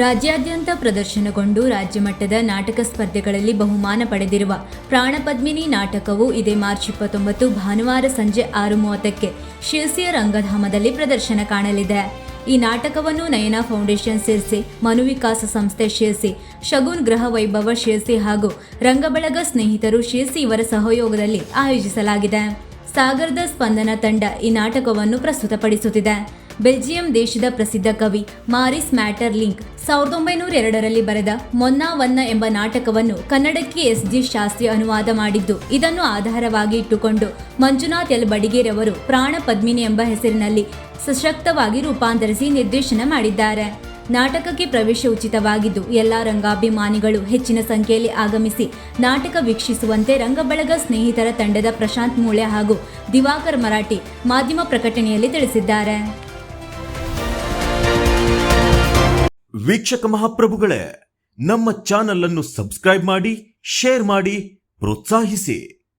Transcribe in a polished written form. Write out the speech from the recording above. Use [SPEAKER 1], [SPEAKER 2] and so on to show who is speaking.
[SPEAKER 1] ರಾಜ್ಯಾದ್ಯಂತ ಪ್ರದರ್ಶನಗೊಂಡು ರಾಜ್ಯಮಟ್ಟದ ನಾಟಕ ಸ್ಪರ್ಧೆಗಳಲ್ಲಿ ಬಹುಮಾನ ಪಡೆದಿರುವ ಪ್ರಾಣಪದ್ಮಿನಿ ನಾಟಕವು ಇದೇ ಮಾರ್ಚ್ 29 ಭಾನುವಾರ ಸಂಜೆ 6:30ಕ್ಕೆ ಶಿರಸಿಯ ರಂಗಧಾಮದಲ್ಲಿ ಪ್ರದರ್ಶನ ಕಾಣಲಿದೆ. ಈ ನಾಟಕವನ್ನು ನಯನ ಫೌಂಡೇಶನ್ ಶಿರಸಿ, ಮನುವಿಕಾಸ ಸಂಸ್ಥೆ ಶಿರಸಿ, ಶಗುನ್ ಗೃಹ ವೈಭವ ಶಿರಸಿ ಹಾಗೂ ರಂಗಬಳಗ ಸ್ನೇಹಿತರು ಶಿರಸಿ ಇವರ ಸಹಯೋಗದಲ್ಲಿ ಆಯೋಜಿಸಲಾಗಿದೆ. ಸಾಗರದ ಸ್ಪಂದನ ತಂಡ ಈ ನಾಟಕವನ್ನು ಪ್ರಸ್ತುತಪಡಿಸುತ್ತಿದೆ. ಬೆಲ್ಜಿಯಂ ದೇಶದ ಪ್ರಸಿದ್ಧ ಕವಿ ಮಾರಿಸ್ ಮ್ಯಾಟರ್ಲಿಂಕ್ 1902ರಲ್ಲಿ ಬರೆದ ಮೊನ್ನಾವನ್ನ ಎಂಬ ನಾಟಕವನ್ನು ಕನ್ನಡಕ್ಕೆ ಎಸ್.ಜಿ. ಶಾಸ್ತ್ರಿ ಅನುವಾದ ಮಾಡಿದ್ದು, ಇದನ್ನು ಆಧಾರವಾಗಿ ಇಟ್ಟುಕೊಂಡು ಮಂಜುನಾಥ್ ಎಲ್ ಬಡಿಗೇರವರು ಪ್ರಾಣ ಪದ್ಮಿನಿ ಎಂಬ ಹೆಸರಿನಲ್ಲಿ ಸಶಕ್ತವಾಗಿ ರೂಪಾಂತರಿಸಿ ನಿರ್ದೇಶನ ಮಾಡಿದ್ದಾರೆ. ನಾಟಕಕ್ಕೆ ಪ್ರವೇಶ ಉಚಿತವಾಗಿದ್ದು ಎಲ್ಲ ರಂಗಾಭಿಮಾನಿಗಳು ಹೆಚ್ಚಿನ ಸಂಖ್ಯೆಯಲ್ಲಿ ಆಗಮಿಸಿ ನಾಟಕ ವೀಕ್ಷಿಸುವಂತೆ ರಂಗಬಳಗ ಸ್ನೇಹಿತರ ತಂಡದ ಪ್ರಶಾಂತ್ ಮೂಳೆ ಹಾಗೂ ದಿವಾಕರ್ ಮರಾಠಿ ಮಾಧ್ಯಮ ಪ್ರಕಟಣೆಯಲ್ಲಿ ತಿಳಿಸಿದ್ದಾರೆ.
[SPEAKER 2] ವೀಕ್ಷಕ ಮಹಾಪ್ರಭುಗಳೇ, ನಮ್ಮ ಚಾನಲ್ ಅನ್ನು ಸಬ್ಸ್ಕ್ರೈಬ್ ಮಾಡಿ, ಶೇರ್ ಮಾಡಿ, ಪ್ರೋತ್ಸಾಹಿಸಿ.